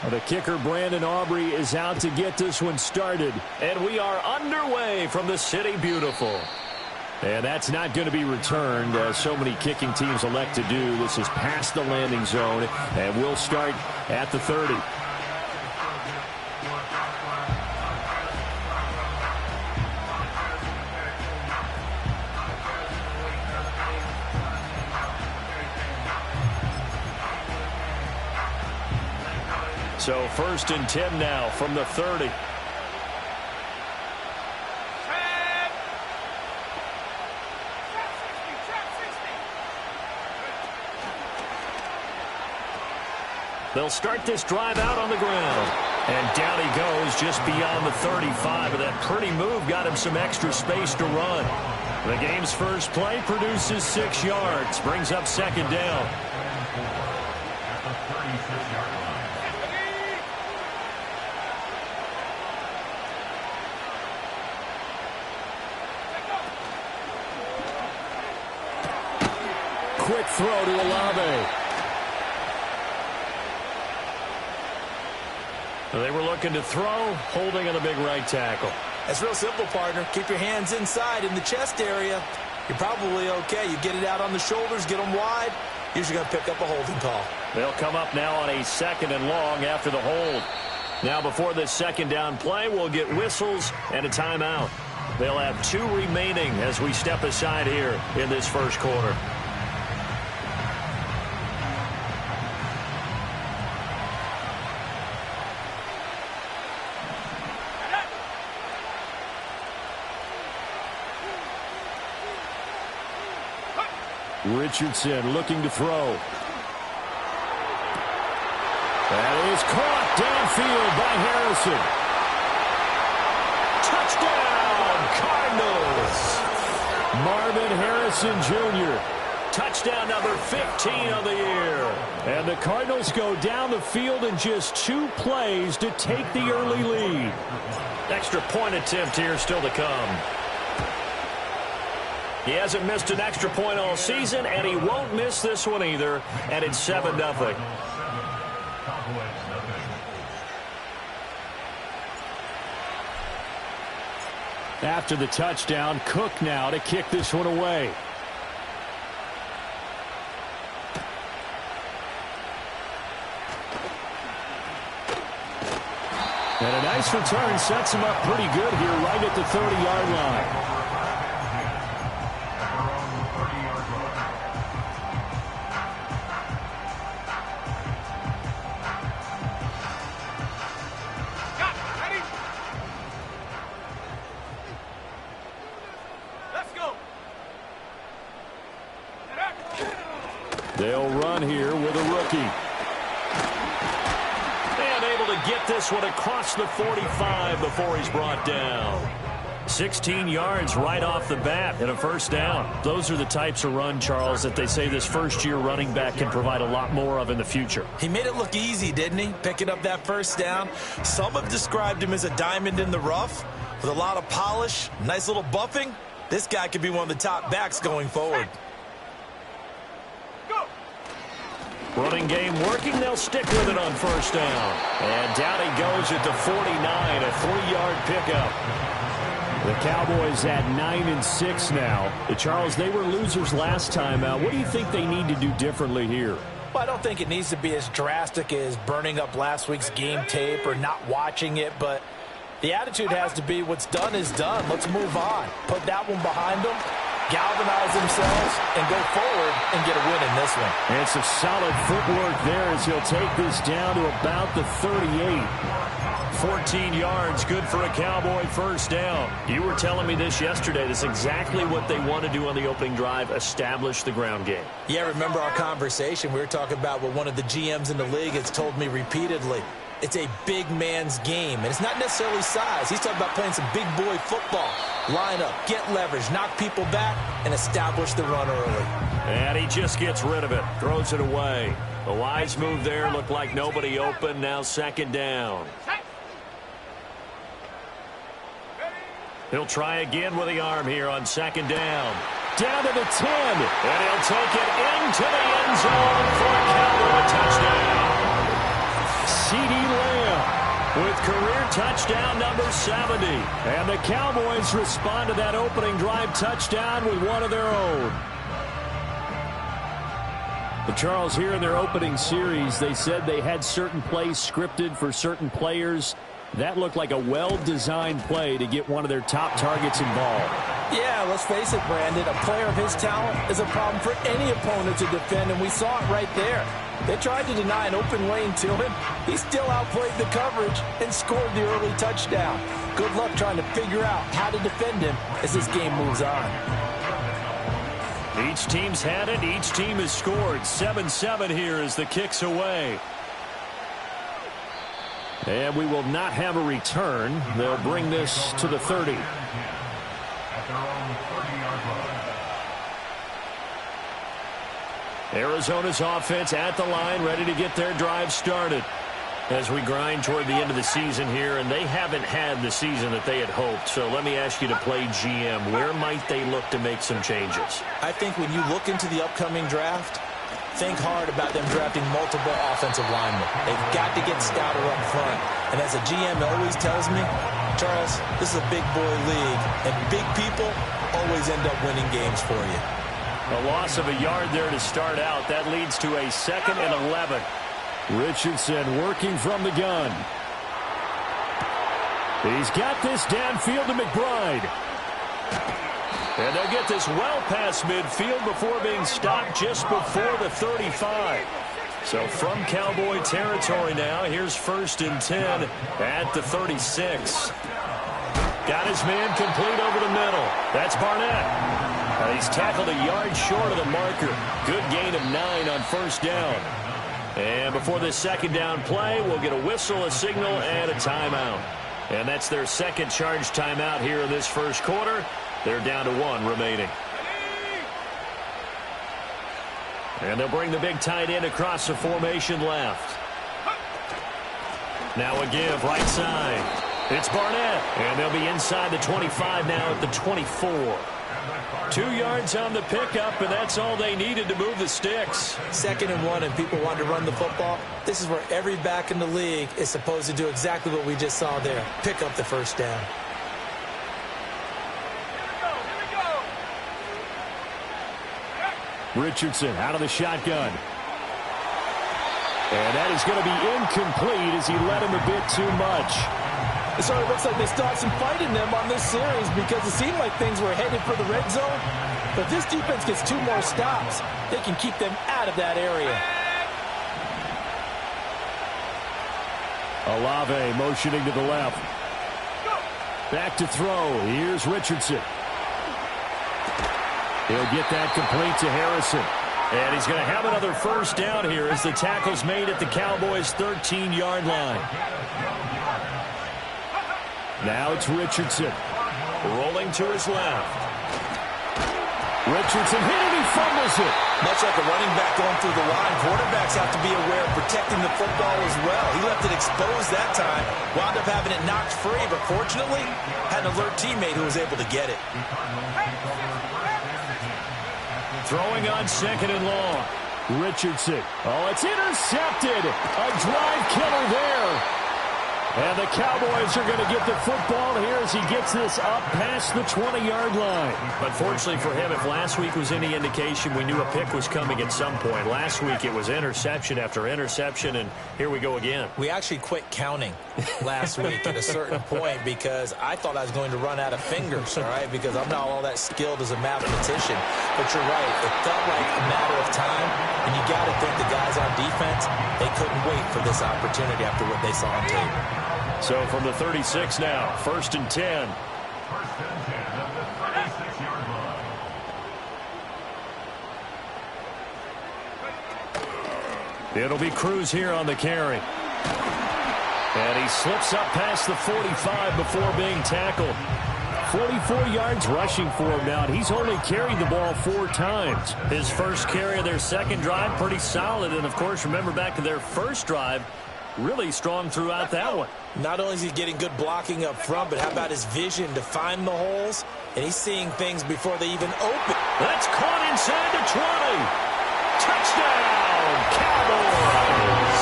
Well, the kicker, Brandon Aubrey, is out to get this one started. And we are underway from the City Beautiful. And that's not going to be returned, as so many kicking teams elect to do. This is past the landing zone, and we'll start at the 30. So 1st and 10 now from the 30. They'll start this drive out on the ground. And down he goes just beyond the 35. But that pretty move got him some extra space to run. The game's first play produces 6 yards. Brings up 2nd down. Quick throw to Olave. They were looking to throw, holding on the big right tackle. That's real simple, partner. Keep your hands inside in the chest area. You're probably okay. You get it out on the shoulders, get them wide. Usually going to pick up a holding call. They'll come up now on a 2nd and long after the hold. Now before this 2nd down play, we'll get whistles and a timeout. They'll have 2 remaining as we step aside here in this first quarter. Richardson looking to throw. That is caught downfield by Harrison. Touchdown, Cardinals. Marvin Harrison Jr. Touchdown number 15 of the year. And the Cardinals go down the field in just 2 plays to take the early lead. Extra point attempt here still to come. He hasn't missed an extra point all season, and he won't miss this one either, and it's 7-0. After the touchdown, Cook now to kick this one away. And a nice return sets him up pretty good here right at the 30-yard line. They'll run here with a rookie. And able to get this one across the 45 before he's brought down. 16 yards right off the bat and a 1st down. Those are the types of run, Charles, that they say this first-year running back can provide a lot more of in the future. He made it look easy, didn't he? Picking up that 1st down. Some have described him as a diamond in the rough with a lot of polish, nice little buffing. This guy could be one of the top backs going forward. Running game working. They'll stick with it on 1st down. And down he goes at the 49, a 3-yard pickup. The Cowboys at 9-6 now. Charles, they were losers last time out. What do you think they need to do differently here? Well, I don't think it needs to be as drastic as burning up last week's game tape or not watching it, but the attitude has to be what's done is done. Let's move on. Put that one behind them. Galvanize themselves and go forward and get a win in this one. And some solid footwork there as he'll take this down to about the 38. 14 yards, good for a Cowboy 1st down. You were telling me this yesterday. This is exactly what they want to do on the opening drive, establish the ground game. Yeah, remember our conversation? We were talking about what one of the GMs in the league has told me repeatedly. It's a big man's game, and it's not necessarily size. He's talking about playing some big boy football. Line up, get leverage, knock people back, and establish the run early. And he just gets rid of it, throws it away. A wise move there, looked like nobody open, now 2nd down. He'll try again with the arm here on 2nd down. Down to the 10, and he'll take it into the end zone for a Cowboy touchdown. CeeDee Lamb with career touchdown number 70. And the Cowboys respond to that opening drive touchdown with one of their own. But Charles, here in their opening series, they said they had certain plays scripted for certain players. That looked like a well-designed play to get one of their top targets involved. Yeah, let's face it, Brandon. A player of his talent is a problem for any opponent to defend, and we saw it right there. They tried to deny an open lane to him. He still outplayed the coverage and scored the early touchdown. Good luck trying to figure out how to defend him as this game moves on. Each team's had it. Each team has scored. 7-7 here as the kick's away. And we will not have a return. They'll bring this to the 30. Arizona's offense at the line, ready to get their drive started as we grind toward the end of the season here, and they haven't had the season that they had hoped. So let me ask you to play GM. Where might they look to make some changes? I think when you look into the upcoming draft, think hard about them drafting multiple offensive linemen. They've got to get stouter up front. And as a GM always tells me, Charles, this is a big boy league, and big people always end up winning games for you. A loss of a yard there to start out. That leads to a 2nd and 11. Richardson working from the gun. He's got this downfield to McBride. And they'll get this well past midfield before being stopped just before the 35. So from Cowboy territory now, here's 1st and 10 at the 36. Got his man complete over the middle. That's Barnett. He's tackled a yard short of the marker. Good gain of 9 on 1st down. And before this 2nd down play, we'll get a whistle, a signal, and a timeout. And that's their 2nd charge timeout here in this 1st quarter. They're down to 1 remaining. And they'll bring the big tight end across the formation left. Now a give right side. It's Barnett. And they'll be inside the 25 now at the 24. 2 yards on the pickup, and that's all they needed to move the sticks. 2nd and 1, and people want to run the football. This is where every back in the league is supposed to do exactly what we just saw there. Pick up the 1st down. Richardson out of the shotgun. And that is going to be incomplete as he led him a bit too much. So it looks like they still have some fight in them on this series because it seemed like things were headed for the red zone. But this defense gets 2 more stops. They can keep them out of that area. Olave motioning to the left. Back to throw. Here's Richardson. He'll get that complete to Harrison. And he's going to have another 1st down here as the tackle's made at the Cowboys' 13-yard line. Now it's Richardson. Rolling to his left. Richardson hit and he fumbles it. Much like a running back going through the line, quarterbacks have to be aware of protecting the football as well. He left it exposed that time, wound up having it knocked free, but fortunately, had an alert teammate who was able to get it. Throwing on 2nd and long. Richardson. Oh, it's intercepted. A drive killer there. And the Cowboys are going to get the football here as he gets this up past the 20-yard line. Unfortunately for him, if last week was any indication, we knew a pick was coming at some point. Last week it was interception after interception, and here we go again. We actually quit counting last week at a certain point because I thought I was going to run out of fingers, all right, because I'm not all that skilled as a mathematician. But you're right. It felt like a matter of time, and you got to think the guys on defense, they couldn't wait for this opportunity after what they saw on tape. So from the 36 now, 1st and 10. It'll be Cruz here on the carry. And he slips up past the 45 before being tackled. 44 yards rushing for him now, and he's only carried the ball 4 times. His first carry of their 2nd drive, pretty solid. And, of course, remember back to their 1st drive, really strong throughout that one. Not only is he getting good blocking up front, but how about his vision to find the holes? And he's seeing things before they even open. That's caught inside the 20. Touchdown, Cowboys.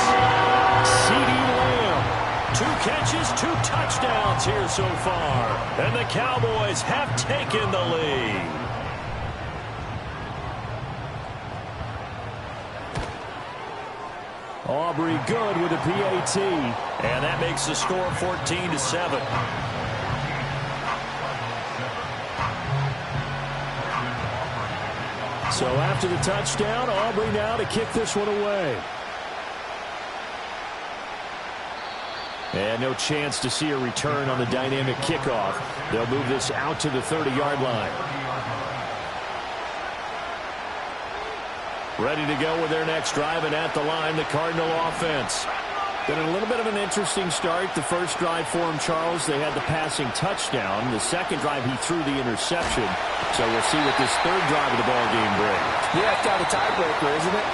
CeeDee Lamb catches, 2 touchdowns here so far. And the Cowboys have taken the lead. Aubrey good with a PAT. And that makes the score 14-7. So after the touchdown, Aubrey now to kick this one away. And no chance to see a return on the dynamic kickoff. They'll move this out to the 30-yard line. Ready to go with their next drive, and at the line, the Cardinal offense. Been a little bit of an interesting start. The first drive for him, Charles, they had the passing touchdown. The second drive, he threw the interception. So we'll see what this third drive of the ball game brings. Yeah, it's kind of a tiebreaker, isn't it?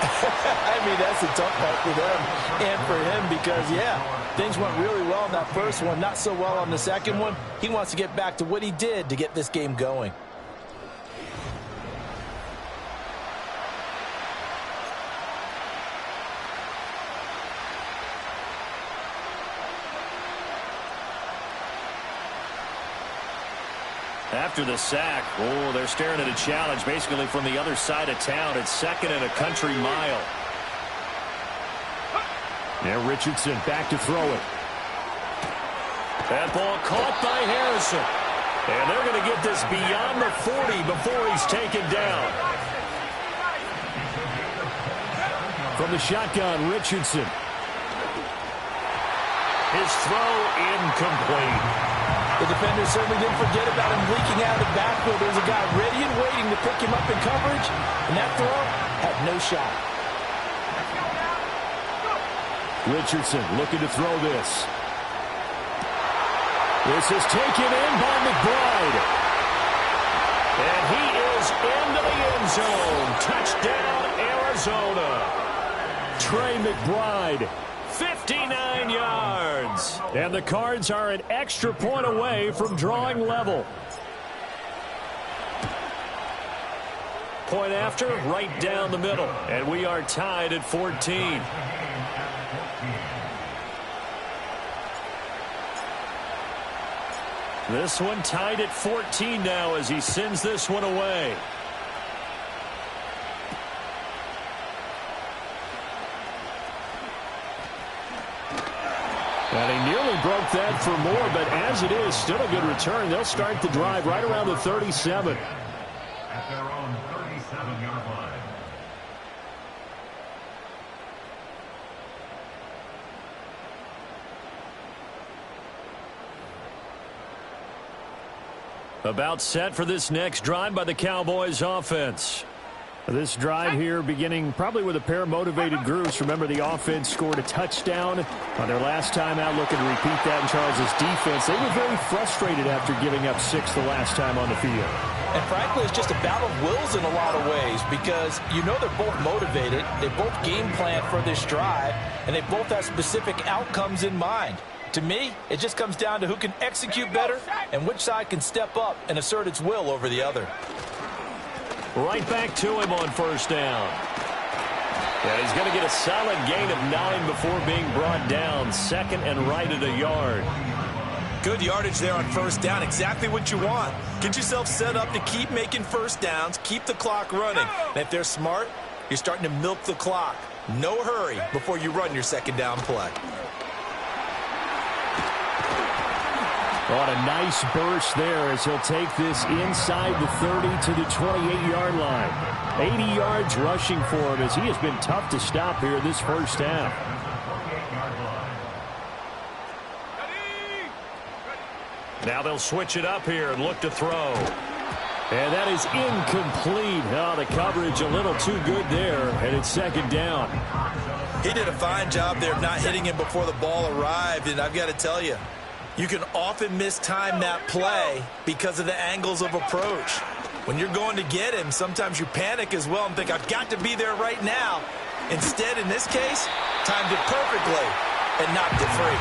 I mean, that's a tough part for them and for him because, yeah, things went really well in that first one, not so well on the second one. He wants to get back to what he did to get this game going. After the sack, oh, they're staring at a challenge basically from the other side of town. It's 2nd and a country mile. Now Richardson back to throw it. That ball caught by Harrison. And they're going to get this beyond the 40 before he's taken down. From the shotgun, Richardson. His throw incomplete. The defender certainly didn't forget about him leaking out of the backfield. There's a guy ready and waiting to pick him up in coverage, and that throw had no shot. Richardson looking to throw this. This is taken in by McBride. And he is into the end zone. Touchdown, Arizona. Trey McBride. 59 yards. And the Cards are an extra point away from drawing level. Point after, right down the middle. And we are tied at 14. This one tied at 14 now as he sends this one away. And he nearly broke that for more, but as it is, still a good return. They'll start the drive right around the 37. At their own 37-yard line. About set for this next drive by the Cowboys offense. This drive here beginning probably with a pair of motivated groups. Remember, the offense scored a touchdown on their last time out, looking to repeat that in Charles's defense. They were very frustrated after giving up 6 the last time on the field. And frankly, it's just a battle of wills in a lot of ways because you know they're both motivated. They both game plan for this drive, and they both have specific outcomes in mind. To me, it just comes down to who can execute better and which side can step up and assert its will over the other. Right back to him on first down. And he's going to get a solid gain of 9 before being brought down. 2nd and right at a yard. Good yardage there on first down. Exactly what you want. Get yourself set up to keep making first downs, keep the clock running. And if they're smart, you're starting to milk the clock. No hurry before you run your second down play. On a nice burst there as he'll take this inside the 30 to the 28-yard line. 80 yards rushing for him as he has been tough to stop here this first half. Now they'll switch it up here and look to throw. And that is incomplete. Oh, the coverage a little too good there, and it's second down. He did a fine job there of not hitting him before the ball arrived, and I've got to tell you, you can often mistime that play because of the angles of approach. When you're going to get him, sometimes you panic as well and think, I've got to be there right now. Instead, in this case, timed it perfectly and knocked it free.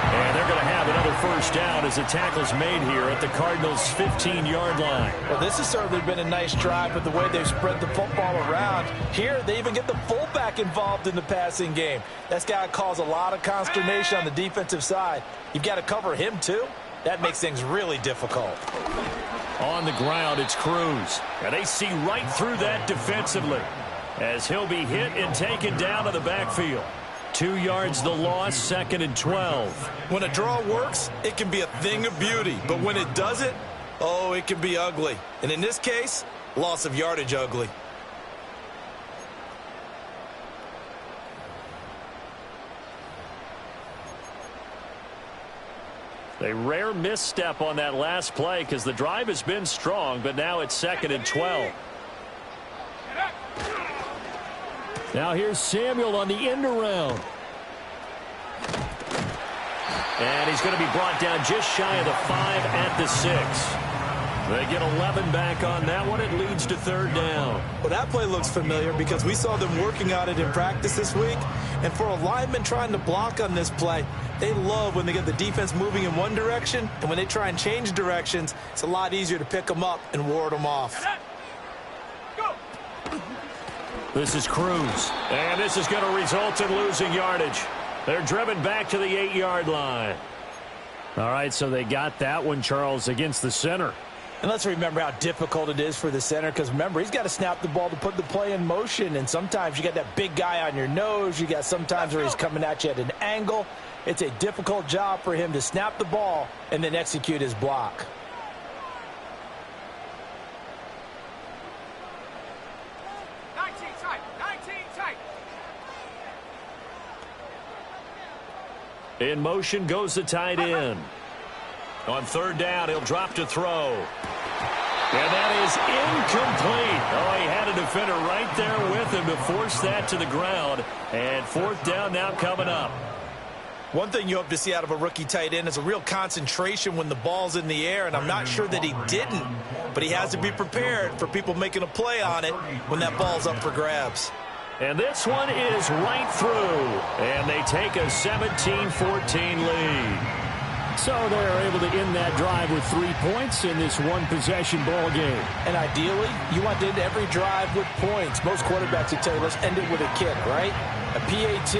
And they're going to have another first down as the tackle's made here at the Cardinals' 15-yard line. Well, this has certainly been a nice drive with the way they've spread the football around. Here, they even get the fullback involved in the passing game. That's got to cause a lot of consternation on the defensive side. You've got to cover him, too. That makes things really difficult. On the ground, it's Cruz. And they see right through that defensively as he'll be hit and taken down to the backfield. 2 yards the loss, 2nd and 12. When a draw works, it can be a thing of beauty. But when it doesn't, oh, it can be ugly. And in this case, loss of yardage ugly. A rare misstep on that last play because the drive has been strong, but now it's 2nd and 12. Now here's Samuel on the end around. And he's going to be brought down just shy of the 5 at the 6. They get 11 back on that one. It leads to 3rd down. Well, that play looks familiar because we saw them working on it in practice this week. And for a lineman trying to block on this play, they love when they get the defense moving in one direction. And when they try and change directions, it's a lot easier to pick them up and ward them off. This is Cruz. And this is going to result in losing yardage. They're driven back to the 8-yard line. All right, so they got that one, Charles, against the center. And let's remember how difficult it is for the center, because remember, he's got to snap the ball to put the play in motion, and sometimes you got that big guy on your nose. You got sometimes where he's coming at you at an angle. It's a difficult job for him to snap the ball and then execute his block. In motion goes the tight end. On 3rd down, he'll drop to throw. And that is incomplete. Oh, he had a defender right there with him to force that to the ground. And 4th down now coming up. One thing you hope to see out of a rookie tight end is a real concentration when the ball's in the air, and I'm not sure that he didn't, but he has to be prepared for people making a play on it when that ball's up for grabs. And this one is right through. And they take a 17-14 lead. So they're able to end that drive with 3 points in this one-possession ball game. And ideally, you want to end every drive with points. Most quarterbacks will tell you, let's end it with a kick, right? A PAT,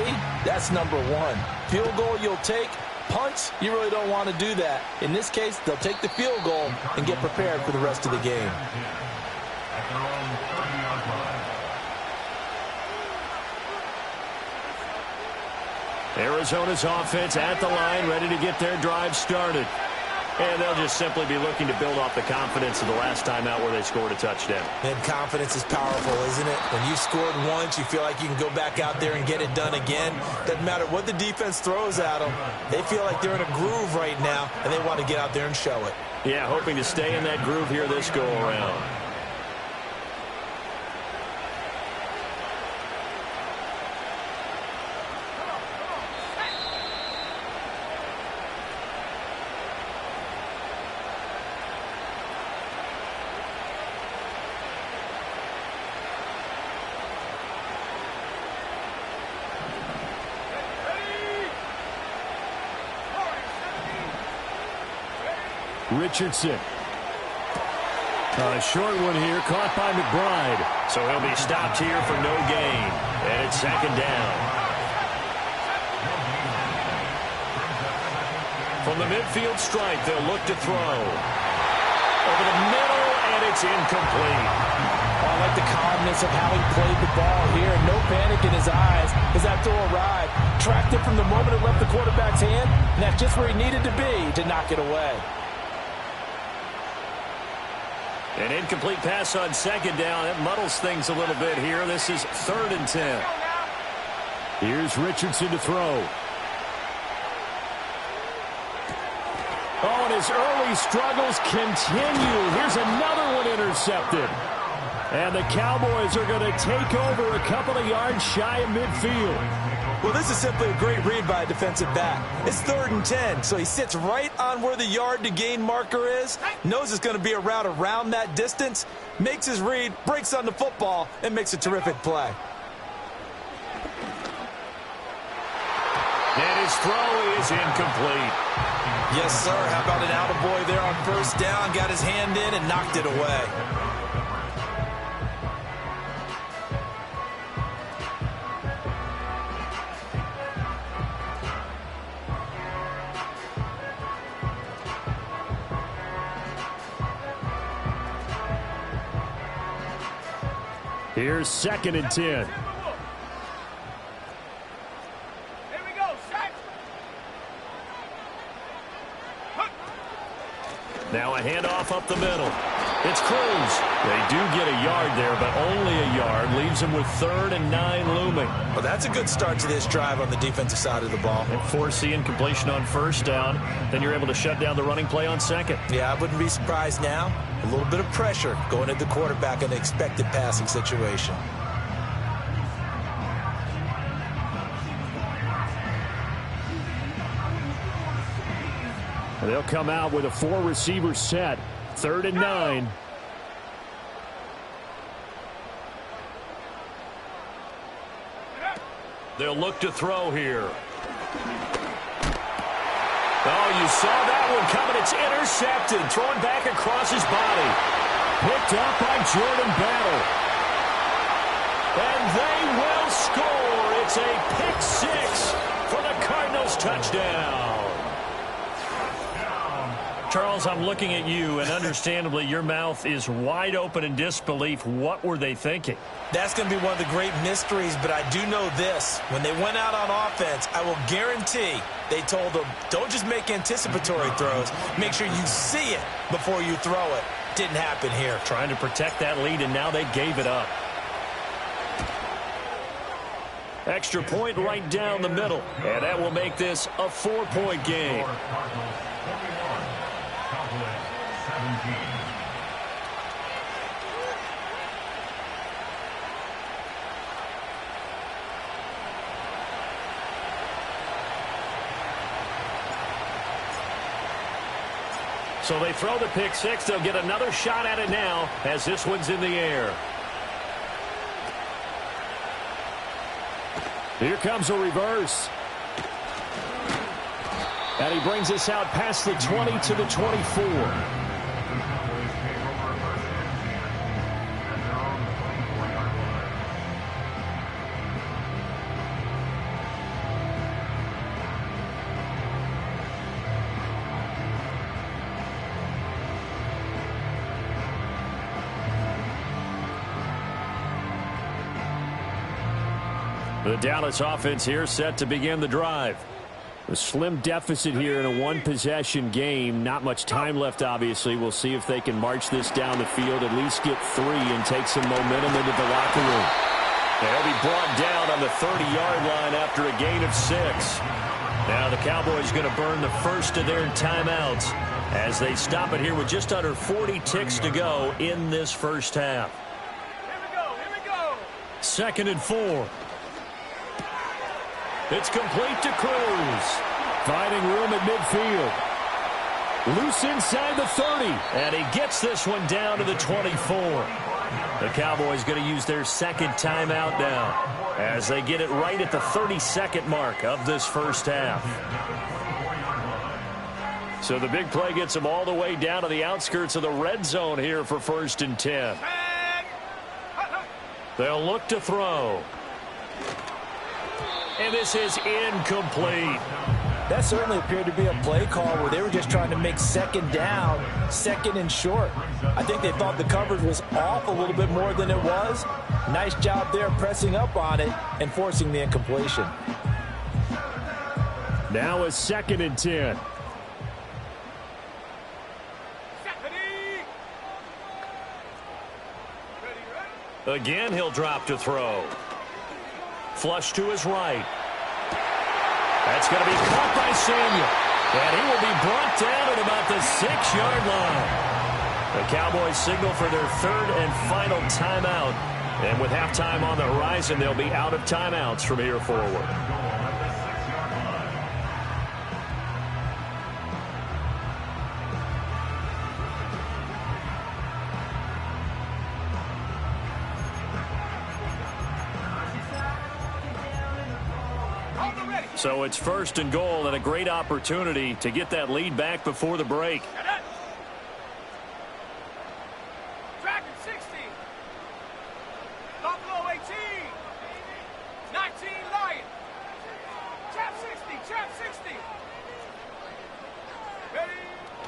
that's number 1. Field goal you'll take. Punts, you really don't want to do that. In this case, they'll take the field goal and get prepared for the rest of the game. Arizona's offense at the line, ready to get their drive started. And they'll just simply be looking to build off the confidence of the last time out where they scored a touchdown. And confidence is powerful, isn't it? When you've scored once, you feel like you can go back out there and get it done again. Doesn't matter what the defense throws at them. They feel like they're in a groove right now, and they want to get out there and show it. Yeah, hoping to stay in that groove here this go-around. Richardson. A short one here, caught by McBride. So he'll be stopped here for no gain. And it's 2nd down. From the midfield stripe, they'll look to throw. Over the middle, and it's incomplete. Oh, I like the calmness of how he played the ball here. No panic in his eyes as that throw arrived. Tracked it from the moment it left the quarterback's hand, and that's just where he needed to be to knock it away. An incomplete pass on 2nd down. It muddles things a little bit here. This is 3rd and 10. Here's Richardson to throw. Oh, and his early struggles continue. Here's another one intercepted. And the Cowboys are going to take over a couple of yards shy of midfield. Well, this is simply a great read by a defensive back. It's 3rd and 10, so he sits right on where the yard-to-gain marker is, knows it's going to be a route around that distance, makes his read, breaks on the football, and makes a terrific play. And his throw is incomplete. Yes, sir. How about an attaboy there on first down? Got his hand in and knocked it away. Here's 2nd and 10. Now a handoff up the middle. It's Cruz. They do get a yard there, but only a yard. Leaves them with 3rd and 9 looming. Well, that's a good start to this drive on the defensive side of the ball. And force the incompletion on first down. Then you're able to shut down the running play on 2nd. Yeah, I wouldn't be surprised now. A little bit of pressure going at the quarterback in an expected passing situation. They'll come out with a 4-receiver set. 3rd and 9. They'll look to throw here. Oh, you saw that one coming. It's intercepted. Thrown back across his body. Picked up by Jordan Battle. And they will score. It's a pick 6 for the Cardinals touchdown. Charles, I'm looking at you, and understandably, your mouth is wide open in disbelief. What were they thinking? That's going to be one of the great mysteries, but I do know this. When they went out on offense, I will guarantee they told them, don't just make anticipatory throws. Make sure you see it before you throw it. Didn't happen here. Trying to protect that lead, and now they gave it up. Extra point right down the middle, and that will make this a 4-point game. So they throw the pick 6. They'll get another shot at it now as this one's in the air. Here comes a reverse. And he brings us out past the 20 to the 24. The Dallas offense here set to begin the drive. A slim deficit here in a one-possession game. Not much time left, obviously. We'll see if they can march this down the field, at least get 3 and take some momentum into the locker room. They'll be brought down on the 30-yard line after a gain of 6. Now the Cowboys going to burn the first of their timeouts as they stop it here with just under 40 ticks to go in this first half. Here we go. 2nd and 4. It's complete to Cruz. Finding room at midfield. Loose inside the 30. And he gets this one down to the 24. The Cowboys going to use their 2nd timeout now as they get it right at the 32nd mark of this first half. So the big play gets them all the way down to the outskirts of the red zone here for 1st and 10. They'll look to throw. And this is incomplete. That certainly appeared to be a play call where they were just trying to make 2nd down, 2nd and short. I think they thought the coverage was off a little bit more than it was. Nice job there pressing up on it and forcing the incompletion. Now a 2nd and 10. Again, he'll drop to throw. Flush to his right. That's going to be caught by Samuel. And he will be brought down at about the 6-yard line. The Cowboys signal for their 3rd and final timeout. And with halftime on the horizon, they'll be out of timeouts from here forward. So it's 1st and goal and a great opportunity to get that lead back before the break. Dragon 60. Buffalo 18. 19 Lion. Trap 60. Trap 60. Ready?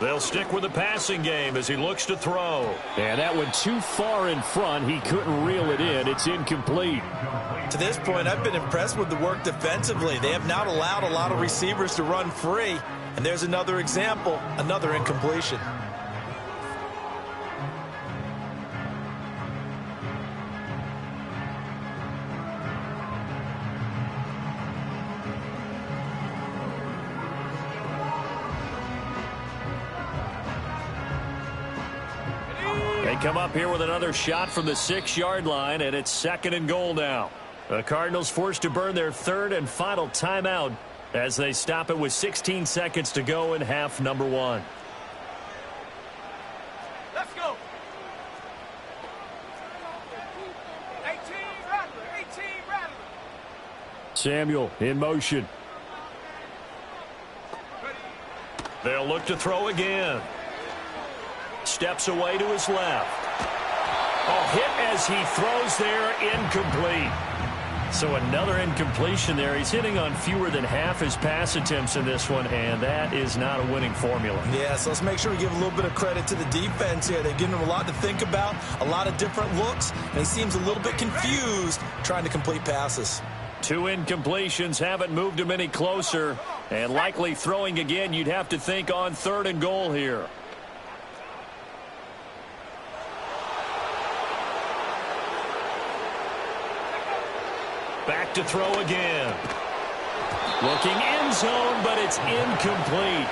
They'll stick with the passing game as he looks to throw. And that went too far in front. He couldn't reel it in. It's incomplete. To this point, I've been impressed with the work defensively. They have not allowed a lot of receivers to run free. And there's another example, another incompletion. They come up here with another shot from the 6-yard line, and it's 2nd and goal now. The Cardinals forced to burn their 3rd and final timeout as they stop it with 16 seconds to go in half number 1. Let's go. 18 Rattler. 18 Rattler. Samuel in motion. They'll look to throw again. Steps away to his left. Hit as he throws there, incomplete. So another incompletion there. He's hitting on fewer than half his pass attempts in this one, and that is not a winning formula. Yeah, so let's make sure we give a little bit of credit to the defense here. They've given him a lot to think about, a lot of different looks, and he seems a little bit confused trying to complete passes. 2 incompletions haven't moved him any closer, and likely throwing again, you'd have to think on 3rd and goal here. Back to throw again. Looking end zone, but it's incomplete.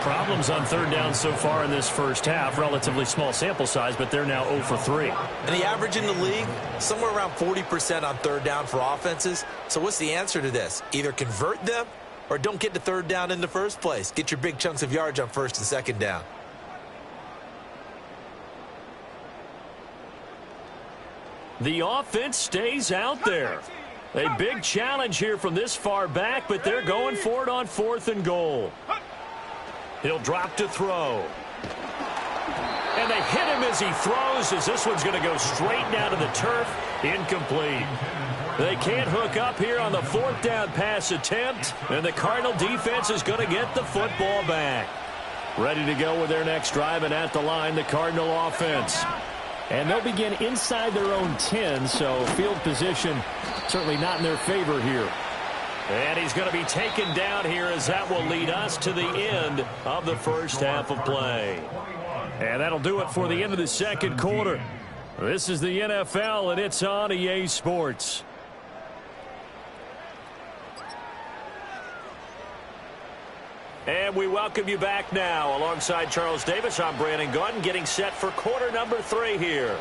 Problems on 3rd down so far in this first half. Relatively small sample size, but they're now 0 for 3. And the average in the league, somewhere around 40% on 3rd down for offenses. So what's the answer to this? Either convert them or don't get to 3rd down in the first place. Get your big chunks of yards on 1st and 2nd down. The offense stays out there. A big challenge here from this far back, but they're going for it on 4th and goal. He'll drop to throw. And they hit him as he throws, as this one's going to go straight down to the turf. Incomplete. They can't hook up here on the 4th down pass attempt, and the Cardinal defense is going to get the football back. Ready to go with their next drive, and at the line, the Cardinal offense. And they'll begin inside their own 10, so field position certainly not in their favor here. And he's going to be taken down here as that will lead us to the end of the first half of play. And that'll do it for the end of the 2nd quarter. This is the NFL, and it's on EA Sports. And we welcome you back now. Alongside Charles Davis, I'm Brandon Gaudin, getting set for quarter number 3 here.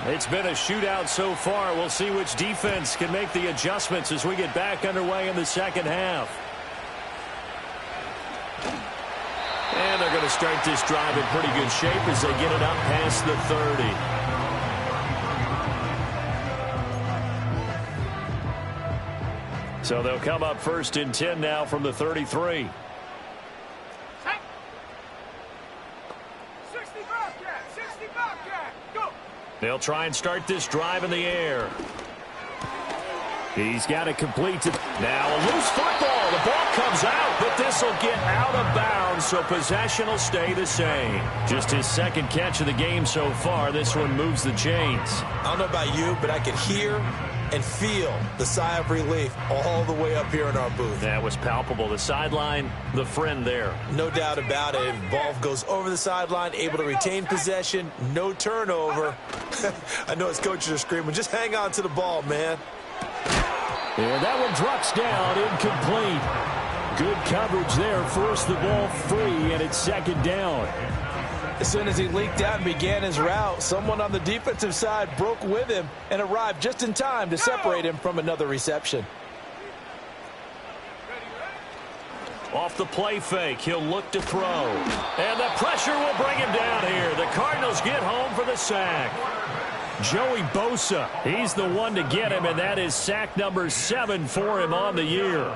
It's been a shootout so far. We'll see which defense can make the adjustments as we get back underway in the 2nd half. And they're going to start this drive in pretty good shape as they get it up past the 30. So they'll come up 1st and 10 now from the 33. 60 Bobcat. 60 Bobcat. Go. They'll try and start this drive in the air. He's got to complete it. Now a loose football. The ball comes out, but this will get out of bounds, so possession will stay the same. Just his 2nd catch of the game so far. This one moves the chains. I don't know about you, but I could hear and feel the sigh of relief all the way up here in our booth. That was palpable. The sideline, the friend there. No doubt about it. Ball goes over the sideline, able to retain possession, no turnover. I know his coaches are screaming, just hang on to the ball, man. And that one drops down, incomplete. Good coverage there, forced the ball free, and it's 2nd down. As soon as he leaked out and began his route, someone on the defensive side broke with him and arrived just in time to separate him from another reception. Off the play fake, he'll look to throw. And the pressure will bring him down here. The Cardinals get home for the sack. Joey Bosa, he's the one to get him, and that is sack number 7 for him on the year.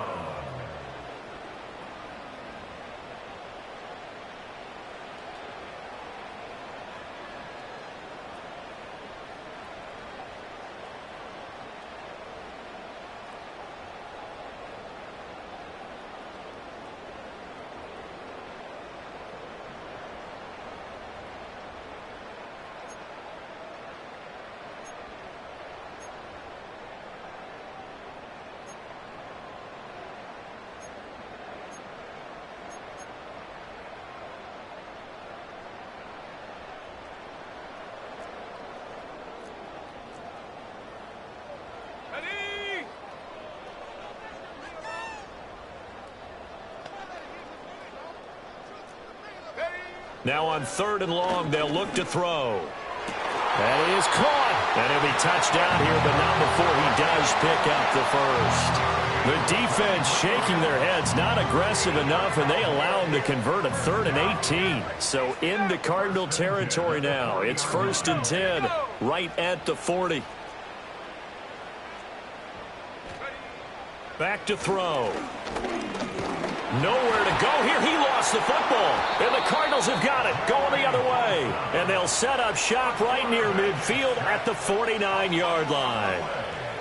Now on 3rd and long, they'll look to throw. That is caught. And he'll be touchdown here, but not before he does pick up the first. The defense shaking their heads, not aggressive enough, and they allow him to convert a 3rd and 18. So into Cardinal territory now. It's 1st and 10, right at the 40. Back to throw. Nowhere to go here. He lost the football. And the Cardinals have got it. Going the other way. And they'll set up shop right near midfield at the 49-yard line.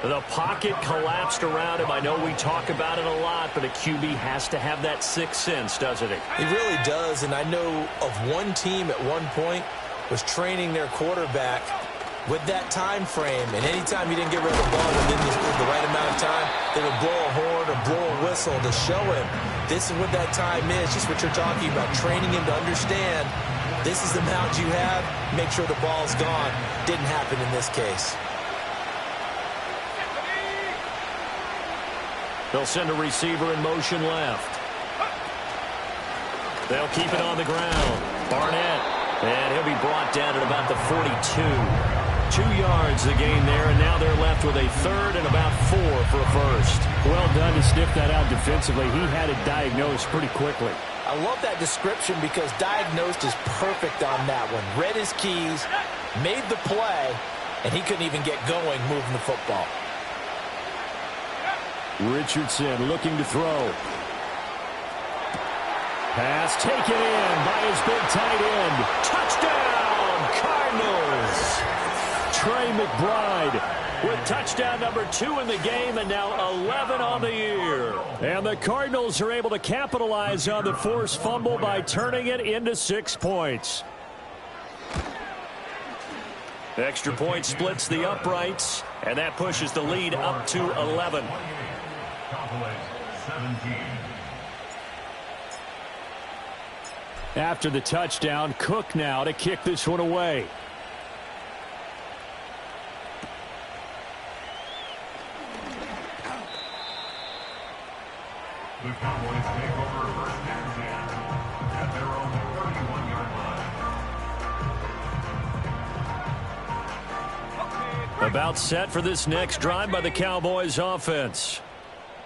The pocket collapsed around him. I know we talk about it a lot, but a QB has to have that sixth sense, doesn't he? He really does. And I know of one team at one point was training their quarterback with that time frame, and anytime he didn't get rid of the ball within the right amount of time, they would blow a horn or blow a whistle to show him this is what that time is, just what you're talking about, training him to understand this is the amount you have, make sure the ball's gone. Didn't happen in this case. They'll send a receiver in motion left. They'll keep it on the ground. Barnett, and he'll be brought down at about the 42. 2 yards the gain there, and now they're left with a 3rd and about 4 for a first. Well done to sniff that out defensively. He had it diagnosed pretty quickly. I love that description because diagnosed is perfect on that one. Read his keys, made the play, and he couldn't even get going moving the football. Richardson looking to throw. Pass taken in by his big tight end. Touchdown, Cardinals! Trey McBride with touchdown number 2 in the game, and now 11 on the year. And the Cardinals are able to capitalize on the forced fumble by turning it into 6 points. Extra point splits the uprights, and that pushes the lead up to 11. After the touchdown, Cook now to kick this one away. The Cowboys take over 1st and 10 at their own 31-yard line. About set for this next drive by the Cowboys offense.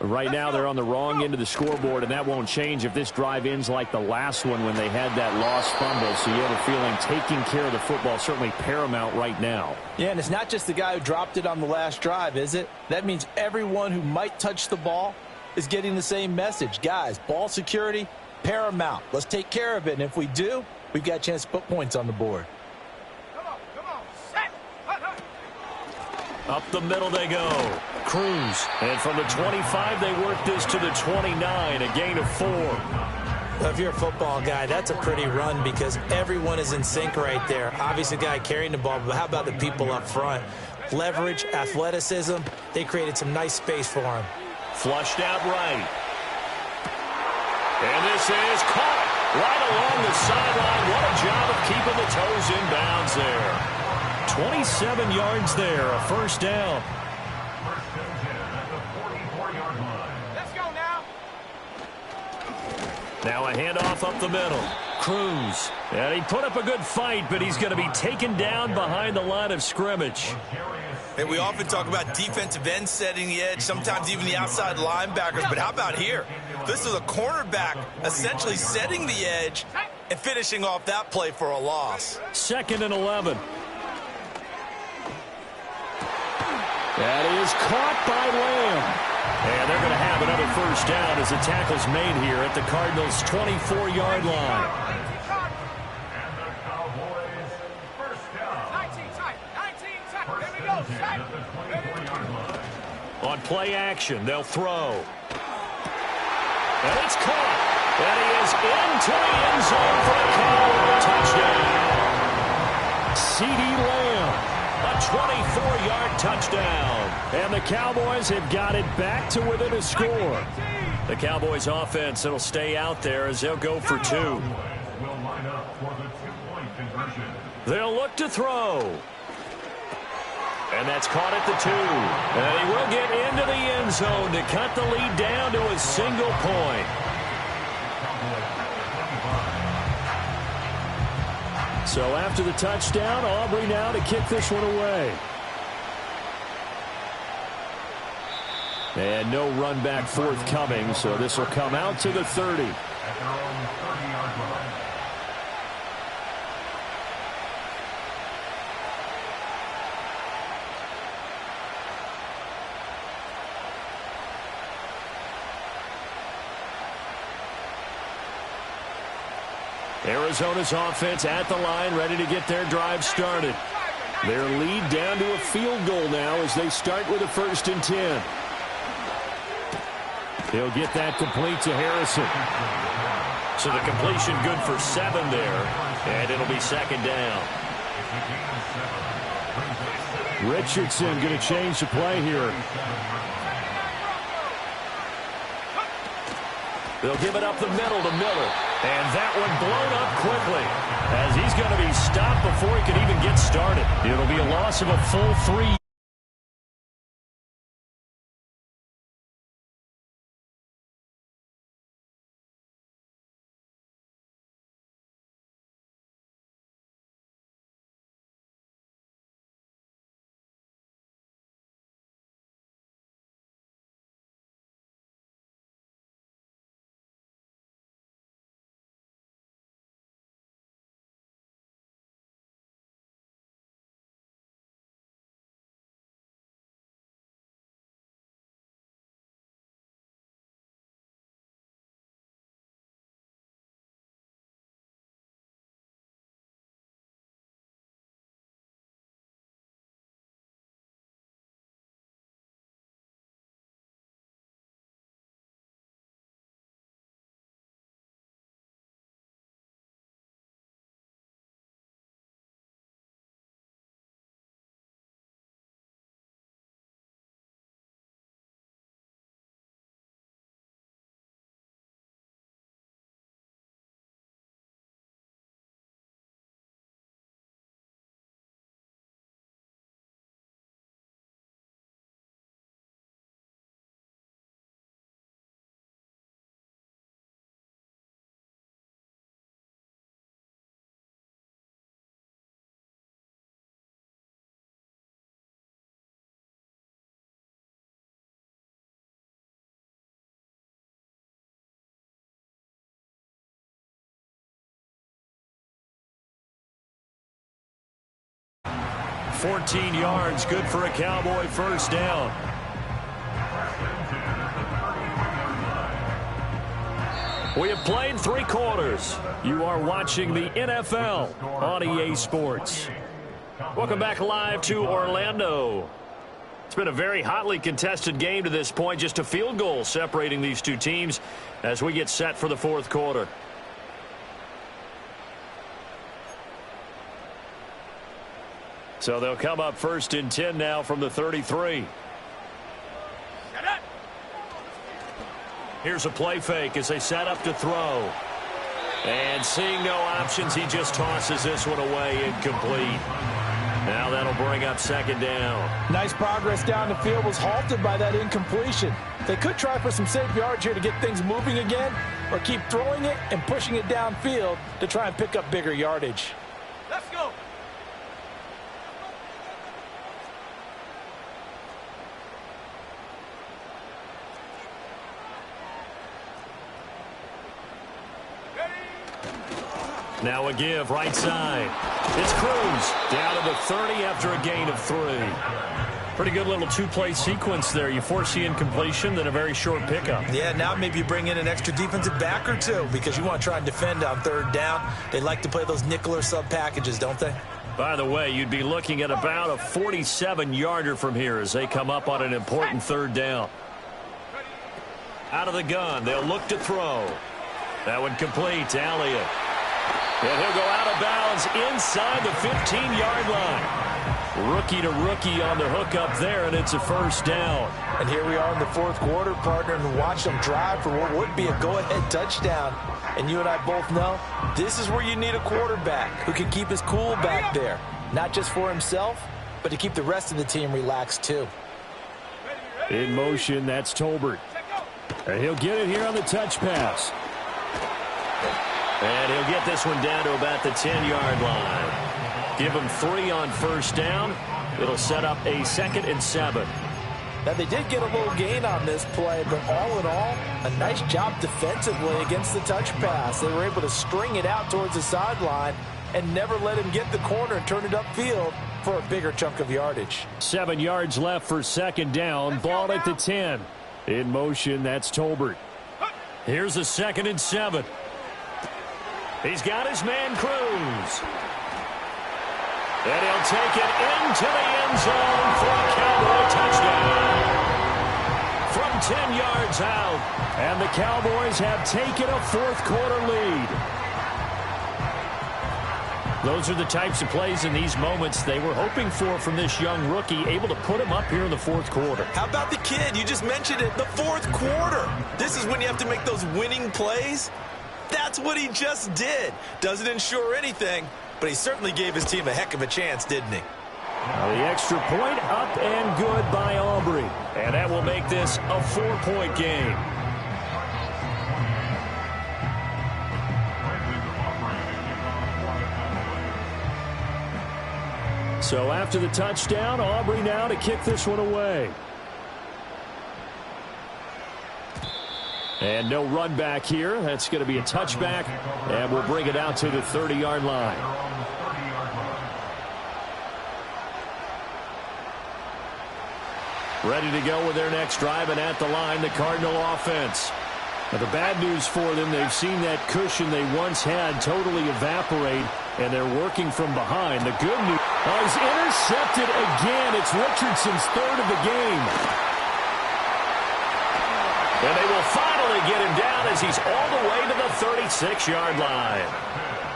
Right now they're on the wrong end of the scoreboard, and that won't change if this drive ends like the last one when they had that lost fumble. So you have a feeling taking care of the football is certainly paramount right now. Yeah, and it's not just the guy who dropped it on the last drive, is it? That means everyone who might touch the ball is getting the same message. Guys, ball security, paramount. Let's take care of it, and if we do, we've got a chance to put points on the board. Come on, set. Up the middle they go. Cruz. And from the 25, they work this to the 29, a gain of 4. Well, if you're a football guy, that's a pretty run because everyone is in sync right there. Obviously, the guy carrying the ball, but how about the people up front? Leverage, athleticism, they created some nice space for him. Flushed out right. And this is caught right along the sideline. What a job of keeping the toes in bounds there. 27 yards there, a first down. 1st and 10 at the 44-yard line. Let's go now. Now a handoff up the middle. Cruz. And he put up a good fight, but he's going to be taken down behind the line of scrimmage. And we often talk about defensive ends setting the edge, sometimes even the outside linebackers. But how about here? This is a cornerback essentially setting the edge and finishing off that play for a loss. 2nd and 11. That is caught by Lamb. And they're going to have another first down as the tackle's made here at the Cardinals' 24-yard line. And the Cowboys first down. 19 tight. 19 tight. There we go. Set. At the 24-yard line. On play action, they'll throw. And it's caught. And he is into the end zone for the Cowboys touchdown. CeeDee Lamb, a 24-yard touchdown. And the Cowboys have got it back to within a score. The Cowboys offense, it'll stay out there as they'll go for two. Will line up for the two-point conversion. They'll look to throw. And that's caught at the 2. And he will get into the end zone to cut the lead down to a single point. So after the touchdown, Aubrey now to kick this one away. And no run back forthcoming, so this will come out to the 30. At their own 30-yard line. Arizona's offense at the line, ready to get their drive started. Their lead down to a field goal now as they start with a 1st and 10. He'll get that complete to Harrison. So the completion good for 7 there, and it'll be 2nd down. Richardson going to change the play here. They'll give it up the middle to Miller. And that one blown up quickly as he's going to be stopped before he can even get started. It'll be a loss of a full 3. ...14 yards, good for a Cowboy first down. We have played 3 quarters. You are watching the NFL on EA Sports. Welcome back live to Orlando. It's been a very hotly contested game to this point. Just a field goal separating these two teams as we get set for the 4th quarter. So they'll come up 1st and 10 now from the 33. Here's a play fake as they set up to throw. And seeing no options, he just tosses this one away incomplete. Now that'll bring up 2nd down. Nice progress down the field, was halted by that incompletion. They could try for some safe yards here to get things moving again, or keep throwing it and pushing it downfield to try and pick up bigger yardage. Let's go. Now a give right side. It's Cruz down to the 30 after a gain of 3. Pretty good little two-play sequence there. You force the incompletion, then a very short pickup. Yeah, now maybe you bring in an extra defensive back or two because you want to try and defend on third down. They like to play those nickel or sub packages, don't they? By the way, you'd be looking at about a 47-yarder from here as they come up on an important third down. Out of the gun, they'll look to throw. That one complete to Elliott. And he'll go out of bounds inside the 15-yard line. Rookie to rookie on the hook up there, and it's a first down. And here we are in the fourth quarter, partner, and watch them drive for what would be a go-ahead touchdown. And you and I both know this is where you need a quarterback who can keep his cool back there. Not just for himself, but to keep the rest of the team relaxed too. In motion, that's Tolbert. And he'll get it here on the touch pass. And he'll get this one down to about the 10-yard line. Give him 3 on first down. It'll set up a 2nd and 7. Now, they did get a little gain on this play, but all in all, a nice job defensively against the touch pass. They were able to string it out towards the sideline and never let him get the corner and turn it upfield for a bigger chunk of yardage. 7 yards left for 2nd down. Ball at the 10. In motion, that's Tolbert. Here's a 2nd and 7. He's got his man Cruz. And he'll take it into the end zone for a Cowboy touchdown. From 10 yards out. And the Cowboys have taken a fourth-quarter lead. Those are the types of plays in these moments they were hoping for from this young rookie, able to put him up here in the fourth quarter. How about the kid? You just mentioned it, the fourth quarter. This is when you have to make those winning plays. That's what he just did. Doesn't ensure anything, but he certainly gave his team a heck of a chance, didn't he? The extra point up and good by Aubrey. And that will make this a 4-point game. So after the touchdown, Aubrey now to kick this one away. And no run back here. That's going to be a touchback, and we'll bring it out to the 30-yard line. Ready to go with their next drive, and at the line, the Cardinal offense. Now, the bad news for them, they've seen that cushion they once had totally evaporate, and they're working from behind. The good news is intercepted again. It's Richardson's 3rd of the game. And they will finally get him down as he's all the way to the 36-yard line.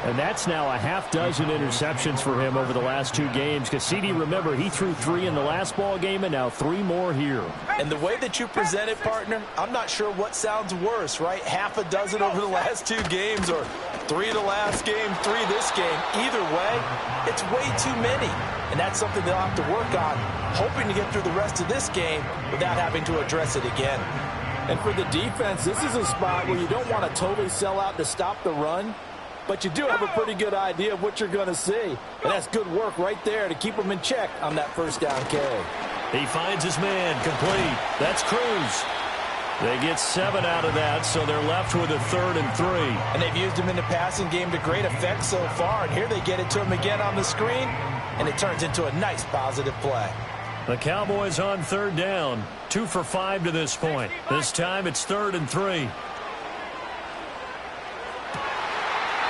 And that's now a half-dozen interceptions for him over the last 2 games. Because, CD, remember, he threw 3 in the last ball game and now 3 more here. And the way that you present it, partner, I'm not sure what sounds worse, right? Half a dozen over the last 2 games or 3 the last game, 3 this game. Either way, it's way too many. And that's something they'll have to work on, hoping to get through the rest of this game without having to address it again. And for the defense, this is a spot where you don't want to totally sell out to stop the run, but you do have a pretty good idea of what you're going to see. And that's good work right there to keep them in check on that first down carry. He finds his man complete. That's Cruz. They get 7 out of that, so they're left with a 3rd and 3. And they've used him in the passing game to great effect so far. And here they get it to him again on the screen, and it turns into a nice positive play. The Cowboys on 3rd down. 2 for 5 to this point. This time it's 3rd and 3.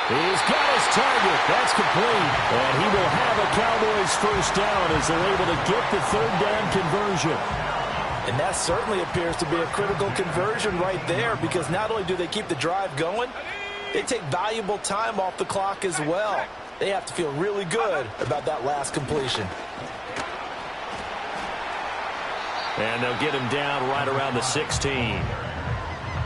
He's got his target. That's complete. And he will have a Cowboys first down as they're able to get the 3rd down conversion. And that certainly appears to be a critical conversion right there, because not only do they keep the drive going, they take valuable time off the clock as well. They have to feel really good about that last completion. And they'll get him down right around the 16.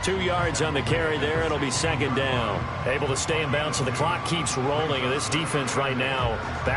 2 yards on the carry there. It'll be 2nd down. Able to stay in bounds, so the clock keeps rolling. And this defense right now back